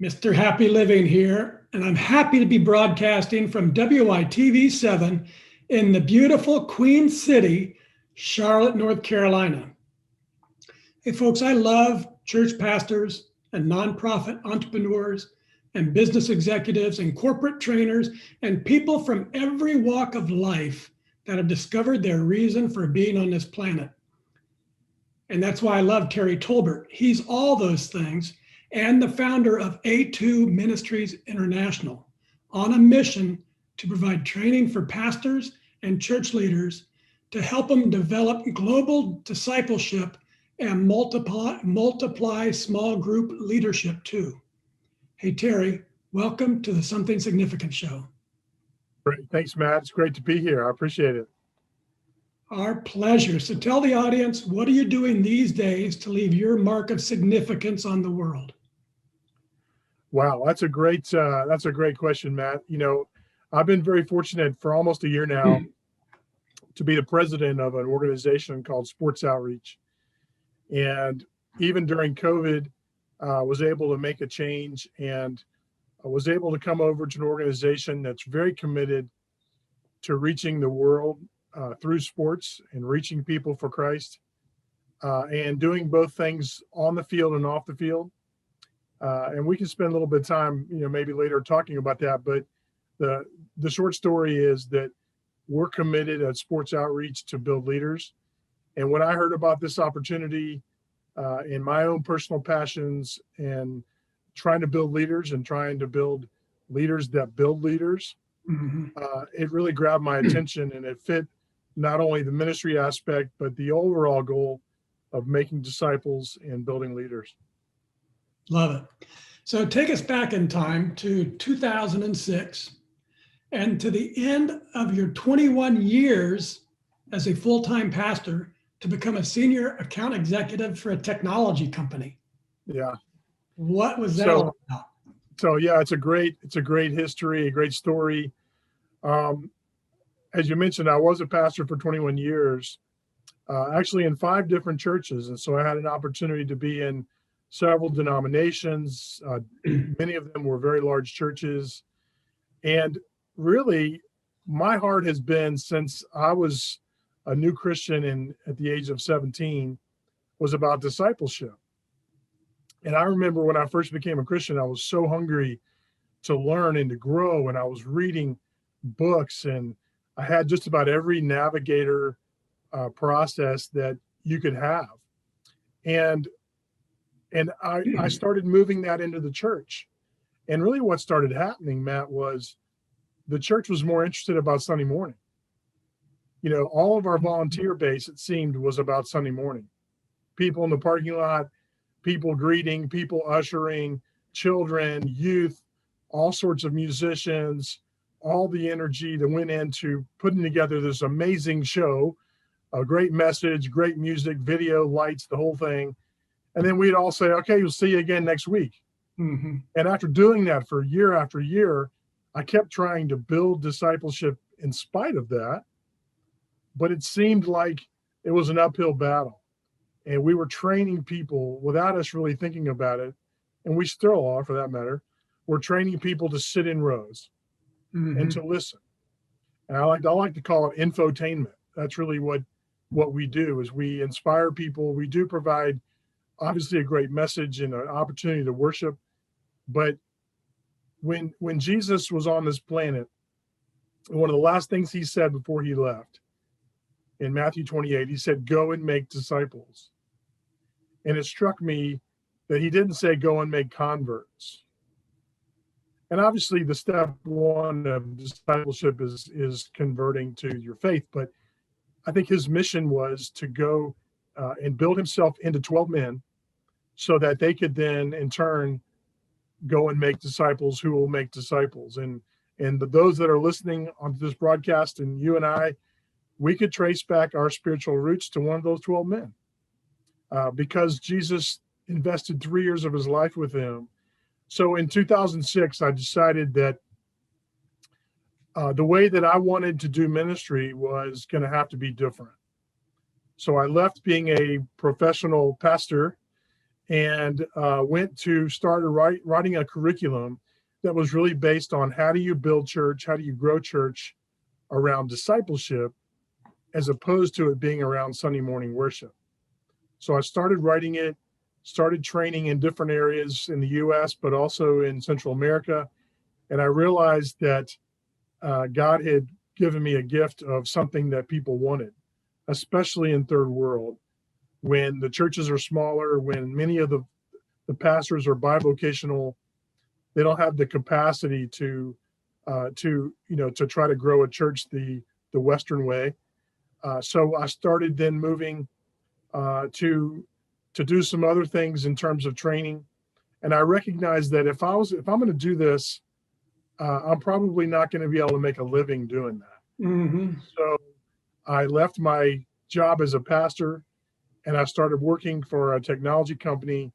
Mr. Happy Living here, and I'm happy to be broadcasting from WYTV7 in the beautiful Queen City, Charlotte, North Carolina. Hey, folks, I love church pastors and nonprofit entrepreneurs and business executives and corporate trainers and people from every walk of life that have discovered their reason for being on this planet. And that's why I love Terry Tolbert. He's all those things and the founder of A2 Ministries International, on a mission to provide training for pastors and church leaders to help them develop global discipleship and multiply small group leadership too. Hey, Terry, welcome to the Something Significant Show. Great. Thanks, Matt. It's great to be here. I appreciate it. Our pleasure. So tell the audience, what are you doing these days to leave your mark of significance on the world? Wow, that's a great question, Matt. You know, I've been very fortunate for almost a year now to be the president of an organization called Sports Outreach. And even during COVID, was able to make a change and I was able to come over to an organization that's very committed to reaching the world through sports and reaching people for Christ, and doing both things on the field and off the field. And we can spend a little bit of time, maybe later talking about that. But the short story is that we're committed at Sports Outreach to build leaders. And when I heard about this opportunity, in my own personal passions and trying to build leaders and trying to build leaders that build leaders, it really grabbed my attention, and it fit not only the ministry aspect, but the overall goal of making disciples and building leaders. Love it. So take us back in time to 2006 and to the end of your 21 years as a full-time pastor to become a senior account executive for a technology company. Yeah. What was that all about? So yeah, it's a great history, a great story. As you mentioned, I was a pastor for 21 years, actually in 5 different churches. And so I had an opportunity to be in several denominations. Many of them were very large churches. And really, my heart has been, since I was a new Christian at the age of 17, was about discipleship. And I remember when I first became a Christian, I was so hungry to learn and to grow. And I was reading books, and I had just about every navigator process that you could have. And I started moving that into the church. And really what started happening, Matt, was the church was more interested about Sunday morning. All of our volunteer base, it seemed, was about Sunday morning. People in the parking lot, people greeting, people ushering, children, youth, all sorts of musicians, all the energy that went into putting together this amazing show, a great message, great music, video, lights, the whole thing. And then we'd all say, okay, we'll see you again next week. And after doing that for year after year, I kept trying to build discipleship in spite of that. But it seemed like it was an uphill battle. And we were training people without us really thinking about it. And we still are, for that matter. We're training people to sit in rows and to listen. And I like to call it infotainment. That's really what we do, is we inspire people. We do provide obviously a great message and an opportunity to worship. But when Jesus was on this planet, one of the last things he said before he left, in Matthew 28, he said, go and make disciples. And it struck me that he didn't say go and make converts. And obviously the step one of discipleship is converting to your faith. But I think his mission was to go and build himself into 12 men so that they could then in turn go and make disciples who will make disciples. And those that are listening on this broadcast, and you and I, we could trace back our spiritual roots to one of those 12 men, because Jesus invested 3 years of his life with him. So in 2006, I decided that the way that I wanted to do ministry was going to have to be different. So I left being a professional pastor and went to started writing a curriculum that was really based on how do you build church, how do you grow church around discipleship, as opposed to it being around Sunday morning worship. So I started writing it, started training in different areas in the US, but also in Central America. And I realized that God had given me a gift of something that people wanted, especially in third world, when the churches are smaller, when many of the pastors are bivocational, they don't have the capacity to try to grow a church the Western way. So I started then moving to do some other things in terms of training, and I recognized that if I'm going to do this, I'm probably not going to be able to make a living doing that. Mm-hmm. So I left my job as a pastor, and I started working for a technology company,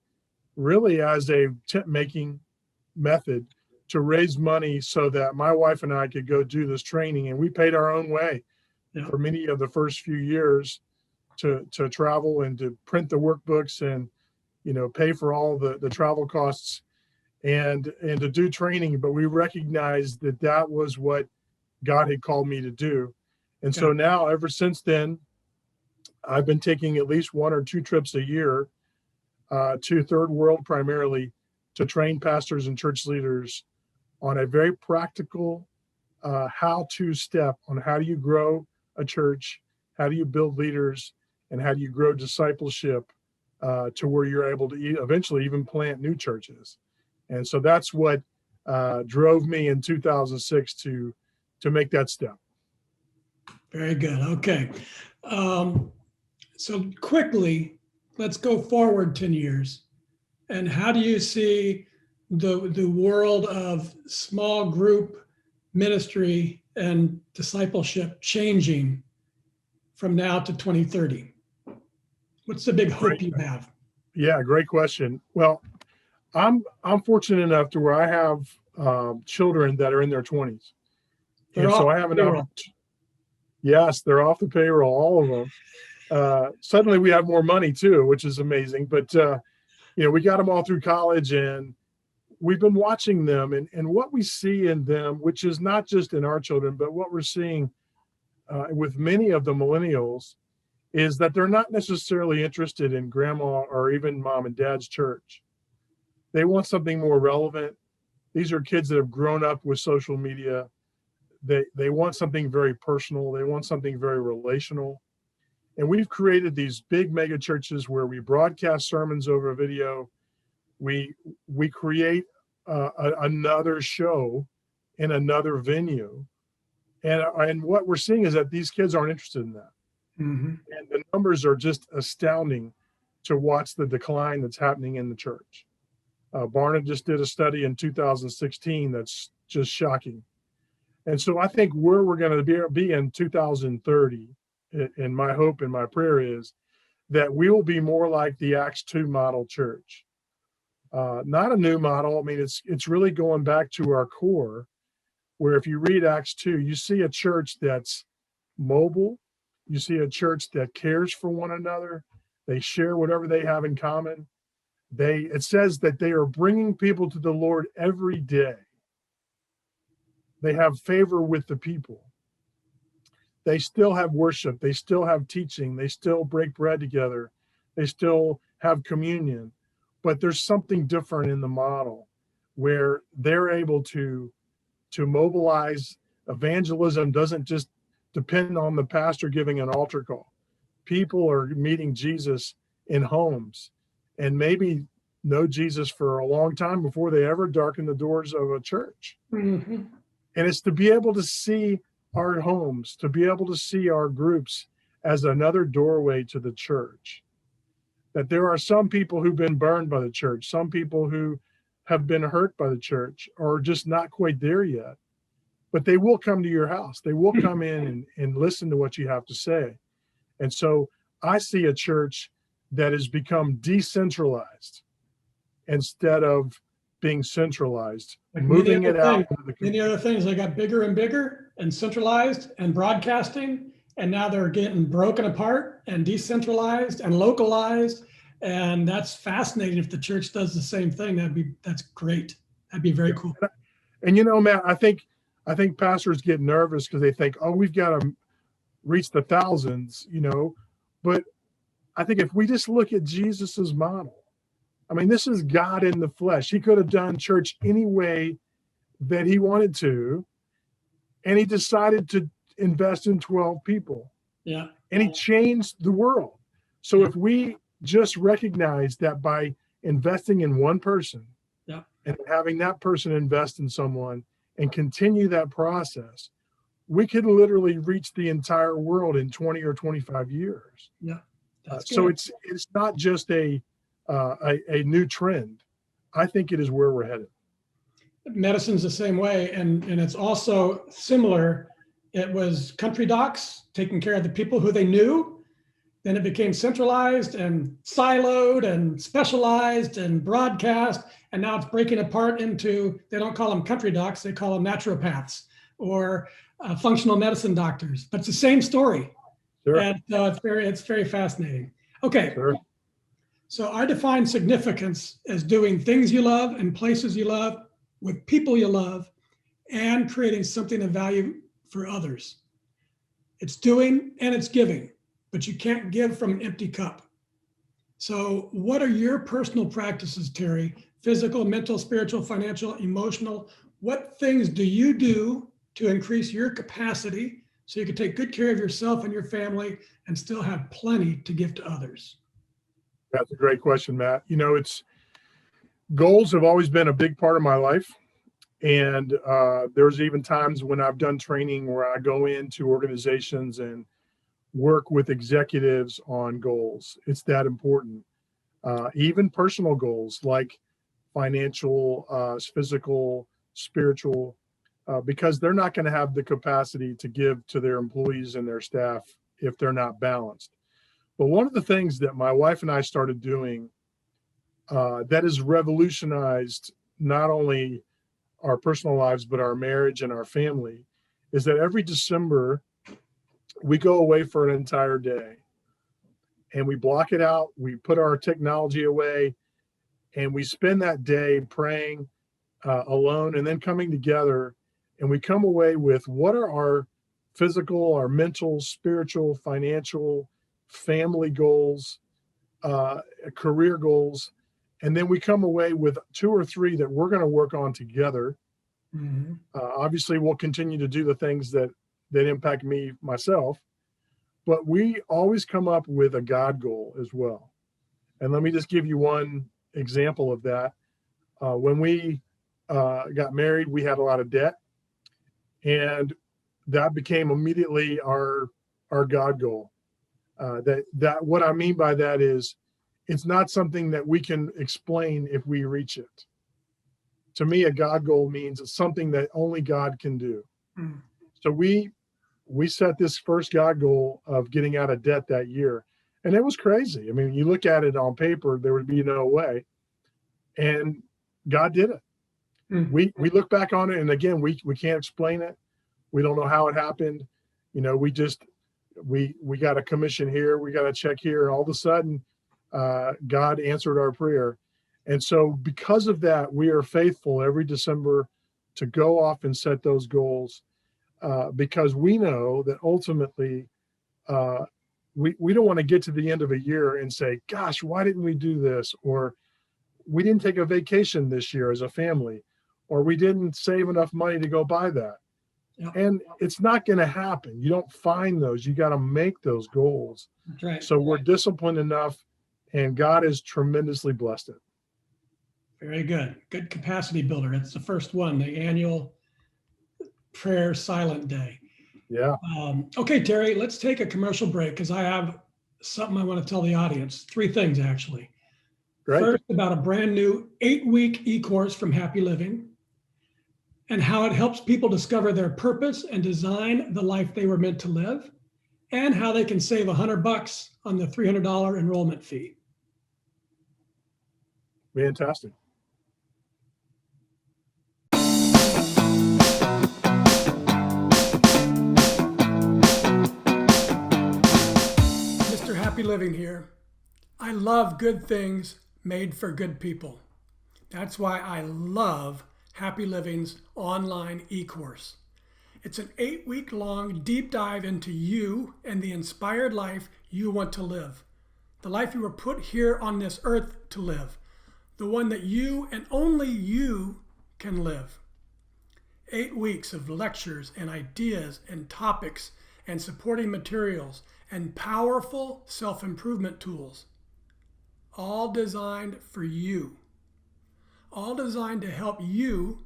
really as a tent making method to raise money so that my wife and I could go do this training. And we paid our own way for many of the first few years to travel and to print the workbooks and, pay for all the travel costs and to do training. But we recognized that that was what God had called me to do. And so now, ever since then, I've been taking at least 1 or 2 trips a year to third world primarily to train pastors and church leaders on a very practical how-to step on how do you grow a church, how do you build leaders, and how do you grow discipleship to where you're able to eventually even plant new churches. And so that's what drove me in 2006 to make that step. Very good. Okay. So quickly, let's go forward 10 years. And how do you see the world of small group ministry and discipleship changing from now to 2030? What's the big hope you have? Yeah, great question. Well, I'm fortunate enough to where I have children that are in their 20s. And so I have an opportunity. Yes, they're off the payroll, all of them. Suddenly we have more money too, which is amazing. But we got them all through college, and we've been watching them, and what we see in them, which is not just in our children, but what we're seeing with many of the millennials, is that they're not necessarily interested in grandma or even mom and dad's church. They want something more relevant. These are kids that have grown up with social media. They want something very personal. They want something very relational. And we've created these big mega churches where we broadcast sermons over video. We create another show in another venue. And what we're seeing is that these kids aren't interested in that. Mm-hmm. And the numbers are just astounding to watch the decline that's happening in the church. Barna just did a study in 2016 that's just shocking. And so I think where we're going to be in 2030, and my hope and my prayer is that we will be more like the Acts 2 model church. Not a new model. I mean, it's really going back to our core, where if you read Acts 2, you see a church that's mobile. You see a church that cares for one another. They share whatever they have in common. It says that they are bringing people to the Lord every day. They have favor with the people. They still have worship. They still have teaching. They still break bread together. They still have communion. But there's something different in the model where they're able to mobilize. Evangelism doesn't just depend on the pastor giving an altar call. People are meeting Jesus in homes and maybe know Jesus for a long time before they ever darken the doors of a church. Mm-hmm. And it's to be able to see our homes, to be able to see our groups as another doorway to the church. That there are some people who've been burned by the church, some people who have been hurt by the church or just not quite there yet. But they will come to your house. They will come in and listen to what you have to say. And so I see a church that has become decentralized instead of being centralized, like moving it out. Many other things, they got bigger and bigger and centralized and broadcasting, and now they're getting broken apart and decentralized and localized. And that's fascinating. If the church does the same thing, that's great. That'd be very cool. And Matt, I think pastors get nervous because they think, oh, we've got to reach the thousands, but I think if we just look at Jesus's model, I mean, this is God in the flesh. He could have done church any way that he wanted to, and he decided to invest in 12 people. Yeah. And he changed the world. So if we just recognize that by investing in one person, and having that person invest in someone and continue that process, we could literally reach the entire world in 20 or 25 years. Yeah. So it's not just a new trend. I think it is where we're headed. Medicine's the same way. And it's also similar. It was country docs taking care of the people who they knew. Then it became centralized and siloed and specialized and broadcast. And now it's breaking apart into, they don't call them country docs, they call them naturopaths or functional medicine doctors. But it's the same story. Sure. And it's very fascinating. Okay. Sure. So I define significance as doing things you love in places you love with people you love and creating something of value for others. It's doing and it's giving, but you can't give from an empty cup. So what are your personal practices, Terry? Physical, mental, spiritual, financial, emotional? What things do you do to increase your capacity so you can take good care of yourself and your family and still have plenty to give to others? That's a great question, Matt. Goals have always been a big part of my life. And there's even times when I've done training where I go into organizations and work with executives on goals. It's that important. Even personal goals like financial, physical, spiritual, because they're not going to have the capacity to give to their employees and their staff if they're not balanced. But one of the things that my wife and I started doing that has revolutionized not only our personal lives, but our marriage and our family, is that every December we go away for an entire day and we block it out. We put our technology away and we spend that day praying alone and then coming together, and we come away with what are our physical, our mental, spiritual, financial, family goals, career goals. And then we come away with 2 or 3 that we're going to work on together. Mm-hmm. Obviously, we'll continue to do the things that impact me, myself, but we always come up with a God goal as well. And let me just give you one example of that. When we got married, we had a lot of debt, and that became immediately our God goal. That what I mean by that is, it's not something that we can explain if we reach it. To me, a God goal means it's something that only God can do. Mm. So we set this first God goal of getting out of debt that year. And it was crazy. I mean, you look at it on paper, there would be no way. And God did it. Mm. We look back on it, and again, we can't explain it. We don't know how it happened. We got a commission here, we got a check here, and all of a sudden, God answered our prayer. And so because of that, we are faithful every December to go off and set those goals, because we know that ultimately we don't want to get to the end of a year and say, gosh, why didn't we do this? Or we didn't take a vacation this year as a family, or we didn't save enough money to go buy that. Yeah. And it's not going to happen. You don't find those. You got to make those goals. That's right. So we're disciplined enough, and God has tremendously blessed it. Very good. Good capacity builder. It's the first one, the annual prayer silent day. Yeah. Okay, Terry, let's take a commercial break because I have something I want to tell the audience. 3 things, actually. Great. First, about a brand new 8-week e-course from Happy Living and how it helps people discover their purpose and design the life they were meant to live, and how they can save $100 on the $300 enrollment fee. Fantastic. Mr. Happy Living here. I love good things made for good people. That's why I love Happy Living's online e-course. It's an 8-week-long deep dive into you and the inspired life you want to live. The life you were put here on this earth to live. The one that you and only you can live. 8 weeks of lectures and ideas and topics and supporting materials and powerful self-improvement tools. All designed for you. All designed to help you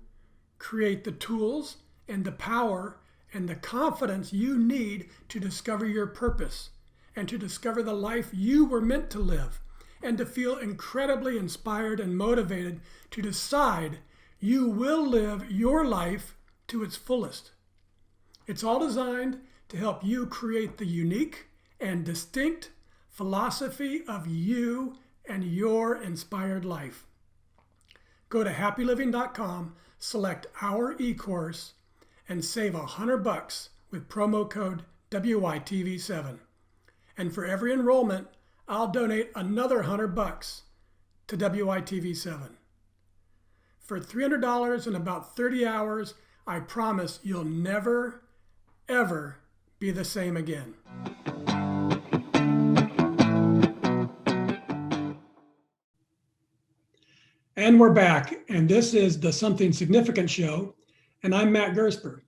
create the tools and the power and the confidence you need to discover your purpose and to discover the life you were meant to live and to feel incredibly inspired and motivated to decide you will live your life to its fullest. It's all designed to help you create the unique and distinct philosophy of you and your inspired life. Go to happyliving.com, select our e-course, and save $100 with promo code WYTV7. And for every enrollment, I'll donate another $100 to WYTV7. For $300 and about 30 hours, I promise you'll never, ever be the same again. And we're back, and this is the Something Significant Show, and I'm Matt Gersper.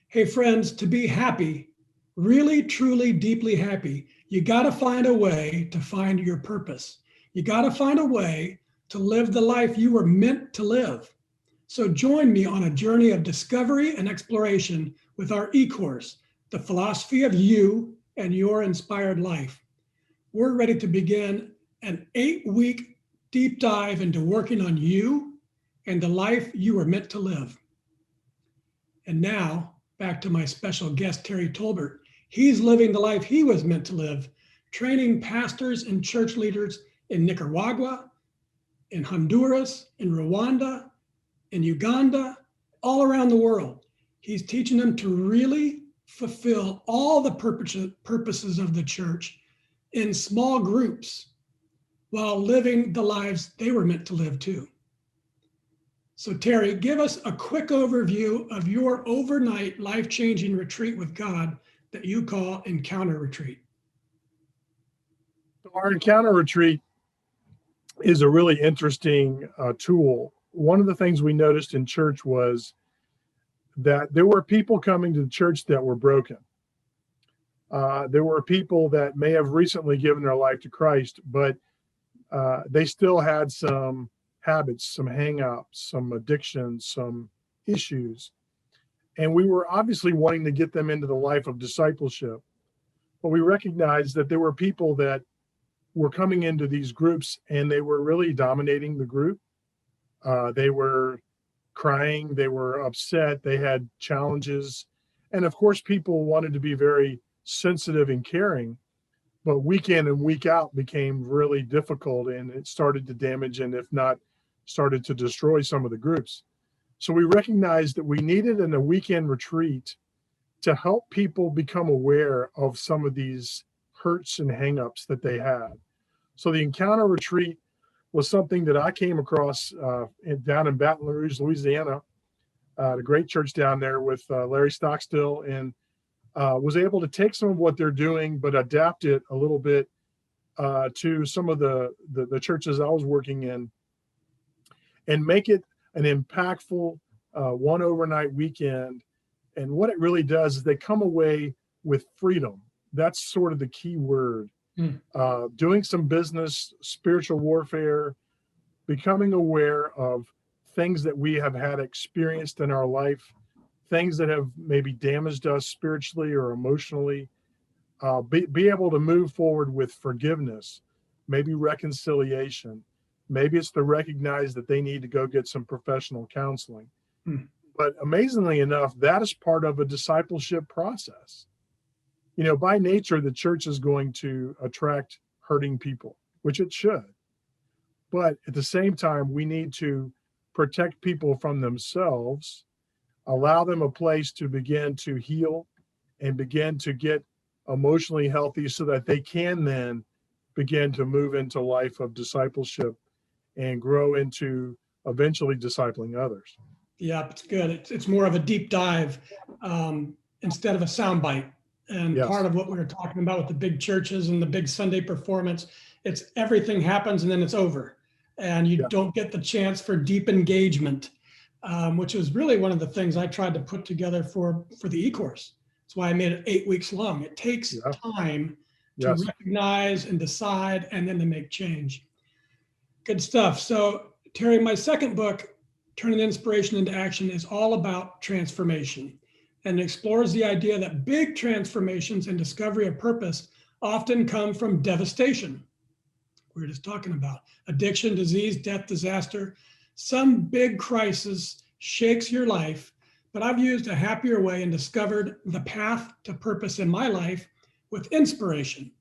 Hey friends, to be happy, really, truly, deeply happy, you got to find a way to find your purpose. You got to find a way to live the life you were meant to live. So join me on a journey of discovery and exploration with our e-course, The Philosophy of You and Your Inspired Life. We're ready to begin an 8-week deep dive into working on you and the life you were meant to live. And now, back to my special guest, Terry Tolbert. He's living the life he was meant to live, training pastors and church leaders in Nicaragua, in Honduras, in Rwanda, in Uganda, all around the world. He's teaching them to really fulfill all the purposes of the church in small groups while living the lives they were meant to live too. So Terry, give us a quick overview of your overnight life-changing retreat with God that you call Encounter Retreat. Our Encounter Retreat is a really interesting tool. One of the things we noticed in church was that there were people coming to the church that were broken. There were people that may have recently given their life to Christ, but they still had some habits, some hang-ups, some addictions, some issues. And we were obviously wanting to get them into the life of discipleship. But we recognized that there were people that were coming into these groups and they were really dominating the group. They were crying, they were upset, they had challenges. And of course, people wanted to be very sensitive and caring. But week in and week out became really difficult, and it started to damage, and if not, started to destroy some of the groups. So we recognized that we needed a weekend retreat to help people become aware of some of these hurts and hangups that they had. So the Encounter Retreat was something that I came across down in Baton Rouge, Louisiana, the great church down there with Larry Stockstill, and was able to take some of what they're doing, but adapt it a little bit to some of the churches I was working in and make it an impactful one overnight weekend. And what it really does is they come away with freedom. That's sort of the key word. Doing some business, spiritual warfare, becoming aware of things that we have had experienced in our life, things that have maybe damaged us spiritually or emotionally, be able to move forward with forgiveness, maybe reconciliation. Maybe it's to recognize that they need to go get some professional counseling. But amazingly enough, that is part of a discipleship process. You know, by nature, the church is going to attract hurting people, which it should. But at the same time, we need to protect people from themselves, allow them a place to begin to heal and begin to get emotionally healthy so that they can then begin to move into life of discipleship and grow into eventually discipling others. Yeah, it's good. It's more of a deep dive instead of a soundbite. And Yes. part of what we were talking about with the big churches and the big Sunday performance, it's everything happens and then it's over. And you don't get the chance for deep engagement, which was really one of the things I tried to put together for the e-course. That's why I made it 8 weeks long. It takes time to recognize and decide and then to make change. Good stuff. So Terry, my second book, Turning Inspiration into Action, is all about transformation and explores the idea that big transformations and discovery of purpose often come from devastation. We were just talking about addiction, disease, death, disaster. Some big crisis shakes your life, but I've used a happier way and discovered the path to purpose in my life with inspiration.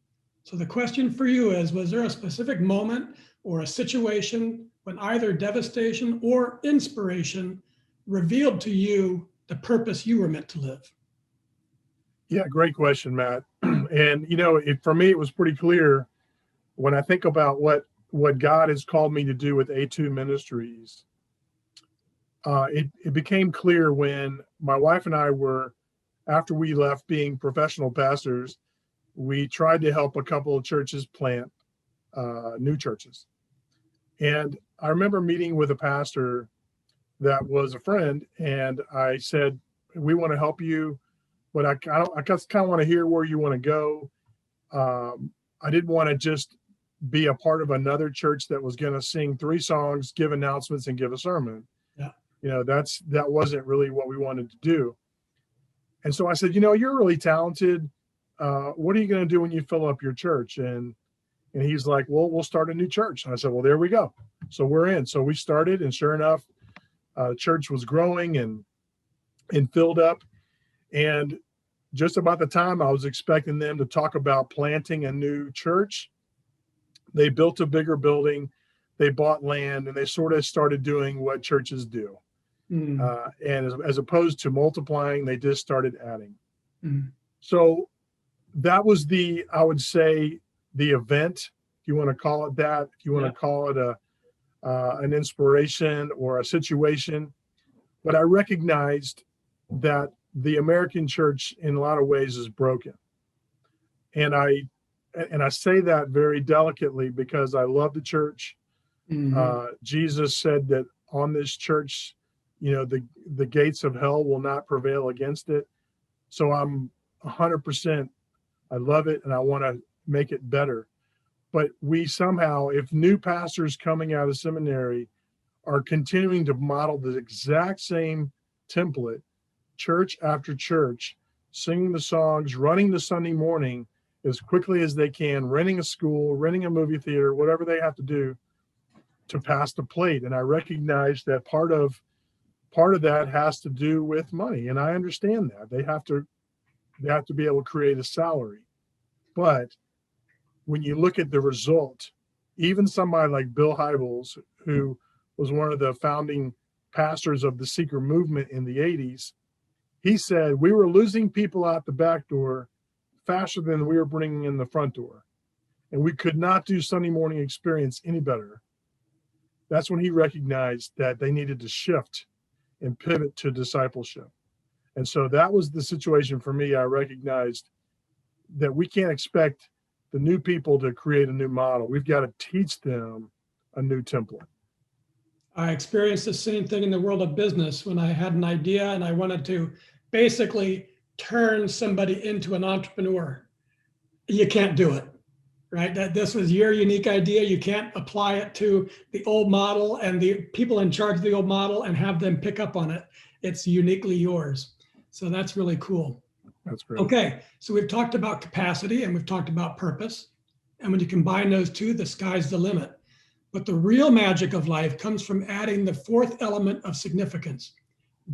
So the question for you is, was there a specific moment or a situation when either devastation or inspiration revealed to you the purpose you were meant to live? Yeah, great question, Matt. And, for me, it was pretty clear when I think about what God has called me to do with A2 Ministries. It became clear when my wife and I were, after we left being professional pastors, we tried to help a couple of churches plant new churches. And I remember meeting with a pastor that was a friend, and I said, we want to help you, but I just kind of want to hear where you want to go. I didn't want to just be a part of another church that was going to sing 3 songs, give announcements, and give a sermon. Yeah. That wasn't really what we wanted to do. And so I said, you're really talented. What are you going to do when you fill up your church? And he's like, well, we'll start a new church. And I said, well, there we go. So we're in. So we started, and sure enough, the church was growing and filled up. And just about the time I was expecting them to talk about planting a new church, they built a bigger building, they bought land, and they sort of started doing what churches do. And as opposed to multiplying, they just started adding. So that was I would say, the event, if you want to call it that, if you want to call it an inspiration or a situation. But I recognized that the American church in a lot of ways is broken. And I say that very delicately because I love the church. Jesus said that on this church, the gates of hell will not prevail against it. So I'm 100%, I love it and I want to make it better. But we somehow, if new pastors coming out of seminary are continuing to model the exact same template, church after church, singing the songs, running the Sunday morning as quickly as they can, renting a school, renting a movie theater, whatever they have to do to pass the plate. And I recognize that part of that has to do with money. And I understand that. They have to be able to create a salary. But when you look at the result, even somebody like Bill Hybels, who was one of the founding pastors of the seeker movement in the 80s, he said, we were losing people out the back door faster than we were bringing in the front door. And we could not do Sunday morning experience any better. That's when he recognized that they needed to shift and pivot to discipleship. And so that was the situation for me. I recognized that we can't expect the new people to create a new model. We've got to teach them a new template. I experienced the same thing in the world of business when I had an idea and I wanted to basically turn somebody into an entrepreneur. You can't do it, right? That this was your unique idea. You can't apply it to the old model and the people in charge of the old model and have them pick up on it. It's uniquely yours. So that's really cool. That's great. Okay, so we've talked about capacity and we've talked about purpose. And when you combine those two, the sky's the limit. But the real magic of life comes from adding the fourth element of significance,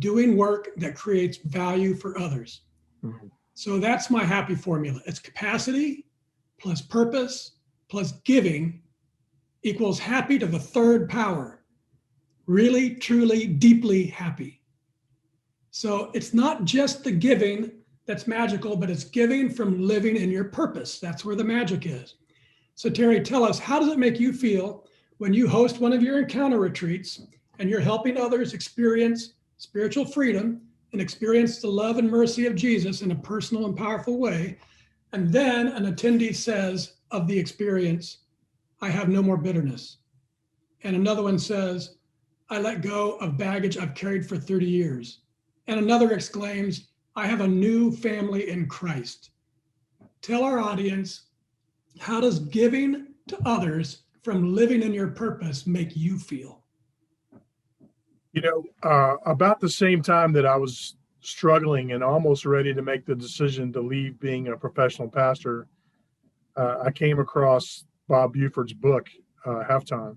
doing work that creates value for others. So that's my happy formula. It's capacity plus purpose plus giving equals happy to the third power. Really, truly, deeply happy. So it's not just the giving that's magical, but it's giving from living in your purpose. That's where the magic is. So Terry, tell us, how does it make you feel when you host one of your encounter retreats and you're helping others experience spiritual freedom and experience the love and mercy of Jesus in a personal and powerful way? And then an attendee says of the experience, I have no more bitterness. And another one says, I let go of baggage I've carried for 30 years. And another exclaims, I have a new family in Christ. Tell our audience, how does giving to others from living in your purpose make you feel? About the same time that I was struggling and almost ready to make the decision to leave being a professional pastor, I came across Bob Buford's book, Halftime,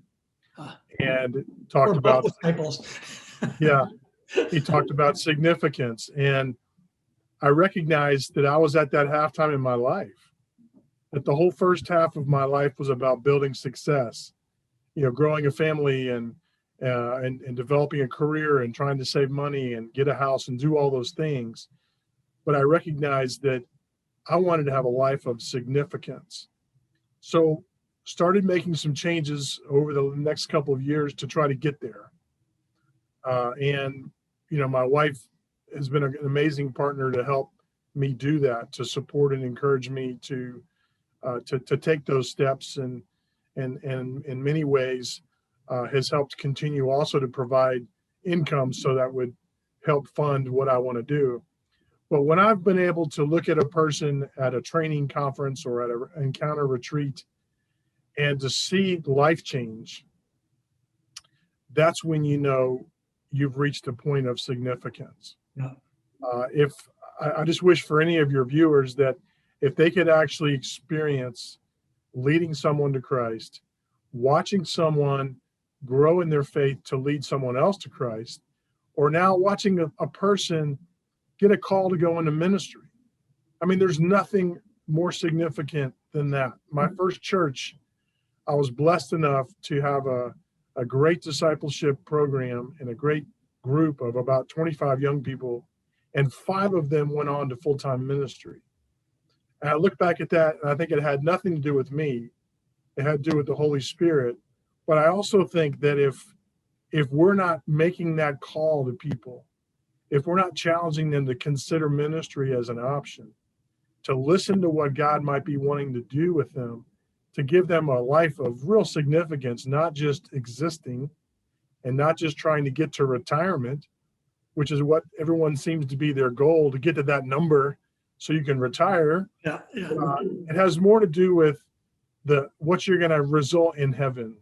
and talked about disciples. Yeah, he talked about significance, and I recognized that I was at that halftime in my life. That the whole first half of my life was about building success, growing a family and developing a career and trying to save money and get a house and do all those things. But I recognized that I wanted to have a life of significance. So started making some changes over the next couple of years to try to get there. And my wife has been an amazing partner to help me do that, to support and encourage me to take those steps, and in many ways has helped continue also to provide income so that would help fund what I want to do. But when I've been able to look at a person at a training conference or at an encounter retreat and to see life change, that's when you've reached a point of significance. Yeah. If I just wish for any of your viewers that if they could actually experience leading someone to Christ, watching someone grow in their faith to lead someone else to Christ, or now watching a person get a call to go into ministry. I mean, there's nothing more significant than that. My first church, I was blessed enough to have a great discipleship program and a great group of about 25 young people, and 5 of them went on to full-time ministry. And I look back at that, and I think it had nothing to do with me. It had to do with the Holy Spirit. But I also think that if we're not making that call to people, if we're not challenging them to consider ministry as an option, to listen to what God might be wanting to do with them, to give them a life of real significance, not just existing and not just trying to get to retirement, which is what everyone seems to be their goal, to get to that number so you can retire. Yeah. It has more to do with what you're going to result in heaven,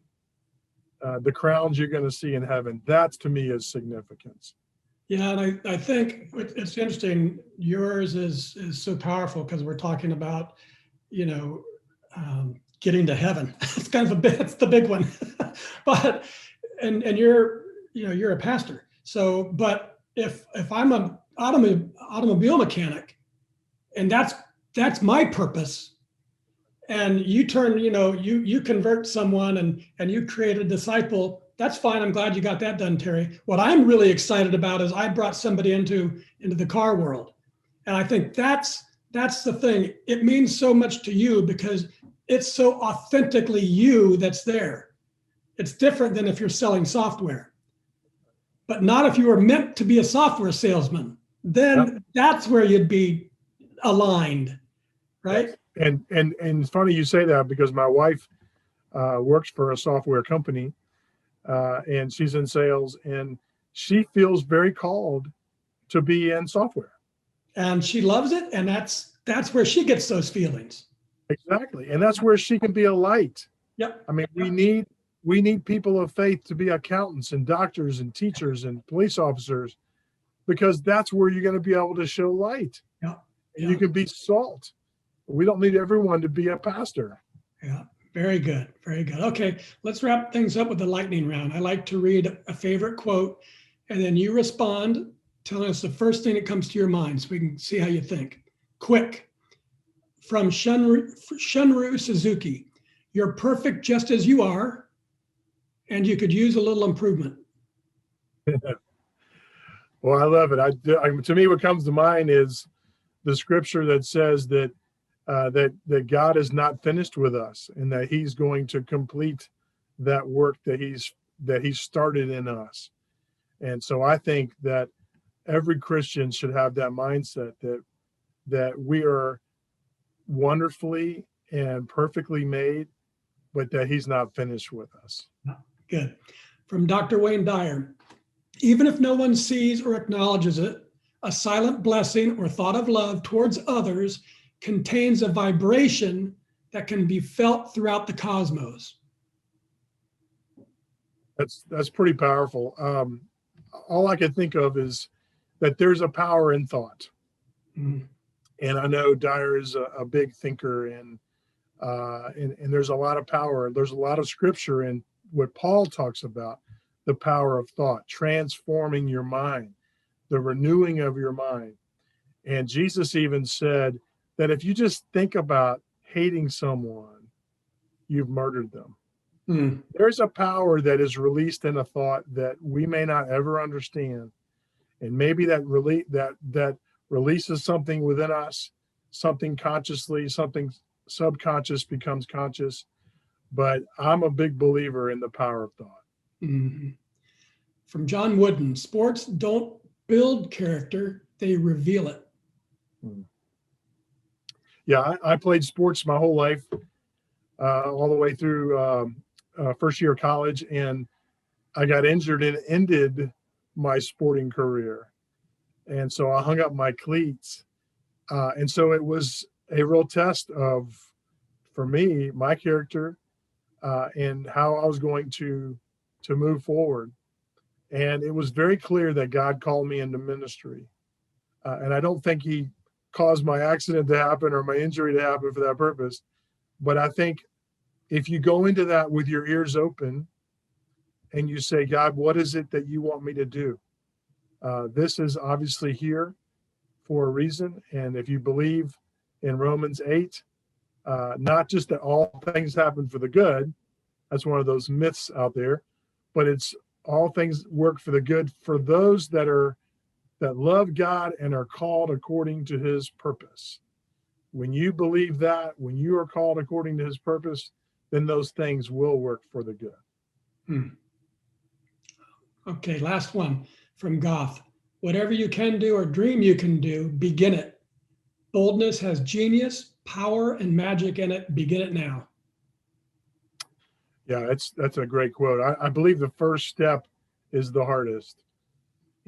the crowns you're going to see in heaven. That to me is significance. Yeah, and I think it's interesting. Yours is so powerful because we're talking about, getting to heaven. It's kind of it's the big one, but and you're a pastor. So, but if I'm an automobile mechanic, and that's my purpose, and you turn, you convert someone and you create a disciple, that's fine. I'm glad you got that done, Terry. What I'm really excited about is I brought somebody into the car world. And I think that's the thing. It means so much to you because it's so authentically you that's there. It's different than if you're selling software, but not if you were meant to be a software salesman. Then that's where you'd be aligned, right? And it's funny you say that because my wife works for a software company, and she's in sales, and she feels very called to be in software. And she loves it, and that's where she gets those feelings. Exactly, and that's where she can be a light. Yep. I mean, we need people of faith to be accountants and doctors and teachers and police officers, because that's where you're going to be able to show light. Yeah. And you can be salt. We don't need everyone to be a pastor. Yeah. Very good. Very good. Okay, let's wrap things up with the lightning round. I like to read a favorite quote, and then you respond, telling us the first thing that comes to your mind so we can see how you think. Quick. From Shunryu Suzuki, you're perfect just as you are, and you could use a little improvement. Well, I love it. To me, what comes to mind is the scripture that says that that God is not finished with us, and that He's going to complete that work that He started in us. And so I think that every Christian should have that mindset that we are wonderfully and perfectly made, but that He's not finished with us. Good. From Dr. Wayne Dyer, even if no one sees or acknowledges it, a silent blessing or thought of love towards others contains a vibration that can be felt throughout the cosmos. That's pretty powerful. All I can think of is that there's a power in thought. Mm. And I know Dyer is a big thinker, and there's a lot of power. There's a lot of scripture in what Paul talks about, the power of thought, transforming your mind, the renewing of your mind. And Jesus even said that if you just think about hating someone, you've murdered them. Mm. There's a power that is released in a thought that we may not ever understand. And maybe that releases something within us, something consciously, something subconscious becomes conscious. But I'm a big believer in the power of thought. Mm-hmm. From John Wooden, sports don't build character, they reveal it. Yeah, I played sports my whole life, all the way through first year of college, and I got injured and ended my sporting career. And so I hung up my cleats. And so it was a real test for me, my character, and how I was going to move forward. And it was very clear that God called me into ministry. And I don't think He caused my accident to happen or my injury to happen for that purpose. But I think if you go into that with your ears open and you say, God, what is it that you want me to do? This is obviously here for a reason. And if you believe in Romans 8, not just that all things happen for the good, that's one of those myths out there, but it's all things work for the good for those that love God and are called according to His purpose. When you believe that, when you are called according to His purpose, then those things will work for the good. Hmm. Okay, last one from Goff. Whatever you can do or dream you can do, begin it. Boldness has genius, power, and magic in it. Begin it now. Yeah, that's a great quote. I believe the first step is the hardest.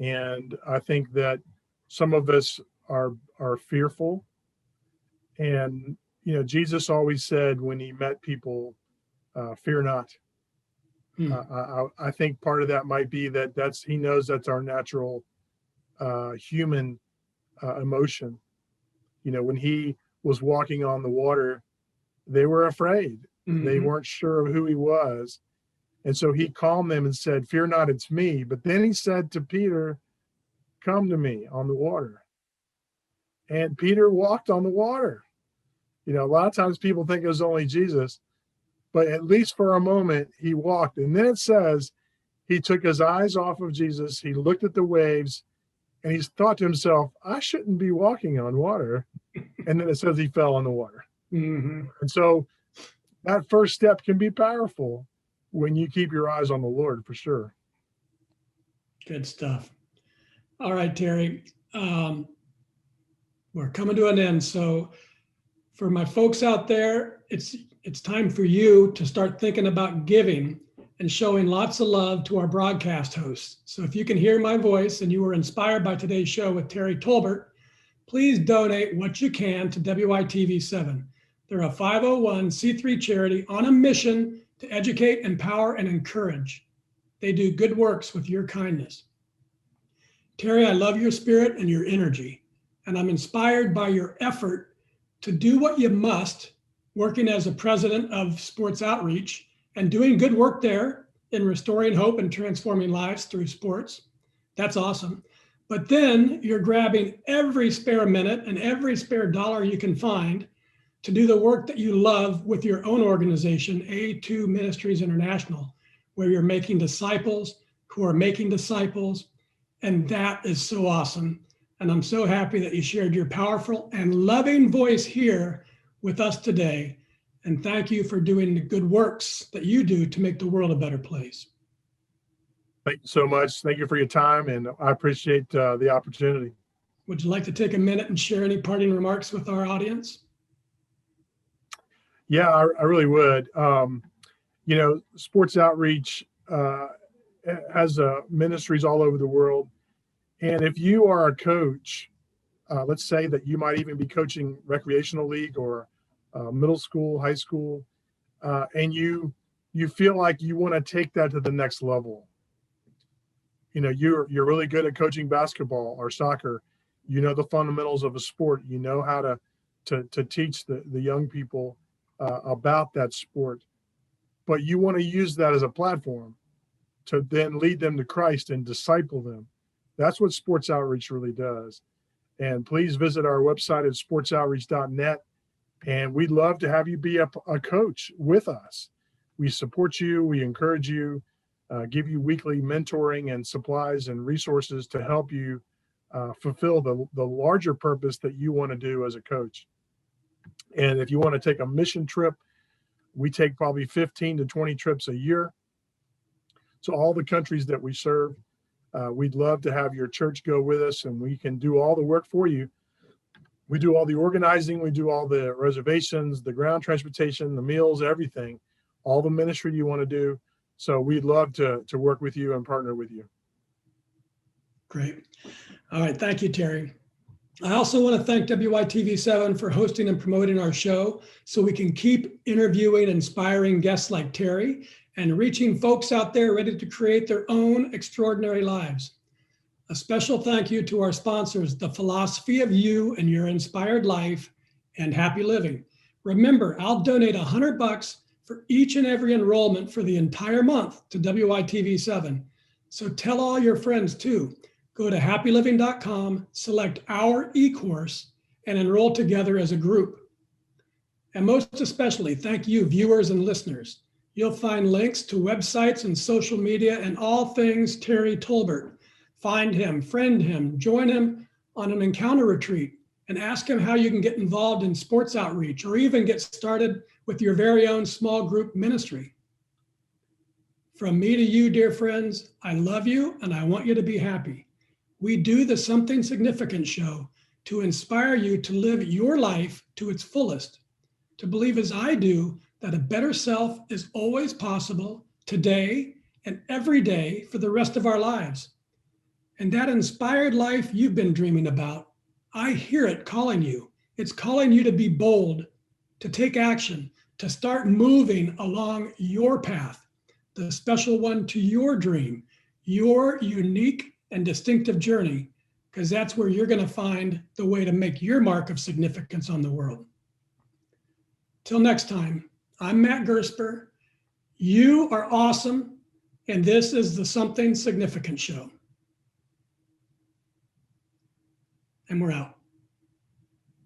And I think that some of us are fearful. And, Jesus always said when He met people, fear not. I think part of that might be that He knows that's our natural human emotion. When He was walking on the water, they were afraid. Mm-hmm. They weren't sure of who He was. And so He calmed them and said, fear not, it's me. But then He said to Peter, come to me on the water. And Peter walked on the water. A lot of times people think it was only Jesus, but at least for a moment he walked. And then it says he took his eyes off of Jesus. He looked at the waves and he thought to himself, I shouldn't be walking on water. And then it says he fell in the water. Mm-hmm. And so that first step can be powerful when you keep your eyes on the Lord, for sure. Good stuff. All right, Terry, we're coming to an end. So for my folks out there, it's time for you to start thinking about giving and showing lots of love to our broadcast hosts. So if you can hear my voice and you were inspired by today's show with Terry Tolbert, please donate what you can to WYTV7. They're a 501c3 charity on a mission to educate, empower, and encourage. They do good works with your kindness. Terry, I love your spirit and your energy, and I'm inspired by your effort to do what you must, working as a president of Sports Outreach and doing good work there in restoring hope and transforming lives through sports. That's awesome. But then you're grabbing every spare minute and every spare dollar you can find to do the work that you love with your own organization, A2 Ministries International, where you're making disciples who are making disciples. And that is so awesome. And I'm so happy that you shared your powerful and loving voice here with us today. And thank you for doing the good works that you do to make the world a better place. Thank you so much. Thank you for your time, and I appreciate the opportunity. Would you like to take a minute and share any parting remarks with our audience? Yeah, I really would. Sports outreach has ministries all over the world. And if you are a coach, let's say that you might even be coaching recreational league or middle school, high school, and you feel like you want to take that to the next level. You're really good at coaching basketball or soccer. You know the fundamentals of a sport. You know how to teach the young people about that sport, but you want to use that as a platform to then lead them to Christ and disciple them. That's what sports outreach really does. And please visit our website at sportsoutreach.net. And we'd love to have you be a coach with us. We support you. We encourage you, give you weekly mentoring and supplies and resources to help you fulfill the larger purpose that you want to do as a coach. And if you want to take a mission trip, we take probably 15 to 20 trips a year to all the countries that we serve. We'd love to have your church go with us, and we can do all the work for you. We do all the organizing, we do all the reservations, the ground transportation, the meals, everything, all the ministry you want to do. So we'd love to work with you and partner with you. Great. All right. Thank you, Terry. I also want to thank WYTV7 for hosting and promoting our show so we can keep interviewing inspiring guests like Terry and reaching folks out there ready to create their own extraordinary lives. A special thank you to our sponsors, The Philosophy of You and Your Inspired Life and Happy Living. Remember, I'll donate $100 for each and every enrollment for the entire month to WYTV7. So tell all your friends too. Go to happyliving.com, select our e-course, and enroll together as a group. And most especially, thank you, viewers and listeners. You'll find links to websites and social media and all things Terry Tolbert. Find him, friend him, join him on an encounter retreat, and ask him how you can get involved in sports outreach or even get started with your very own small group ministry. From me to you, dear friends, I love you and I want you to be happy. We do the Something Significant show to inspire you to live your life to its fullest, to believe as I do that a better self is always possible today and every day for the rest of our lives. And that inspired life you've been dreaming about, I hear it calling you. It's calling you to be bold, to take action, to start moving along your path, the special one to your dream, your unique and distinctive journey, because that's where you're going to find the way to make your mark of significance on the world. Till next time, I'm Matt Gersper. You are awesome, and this is the Something Significant show. And we're out.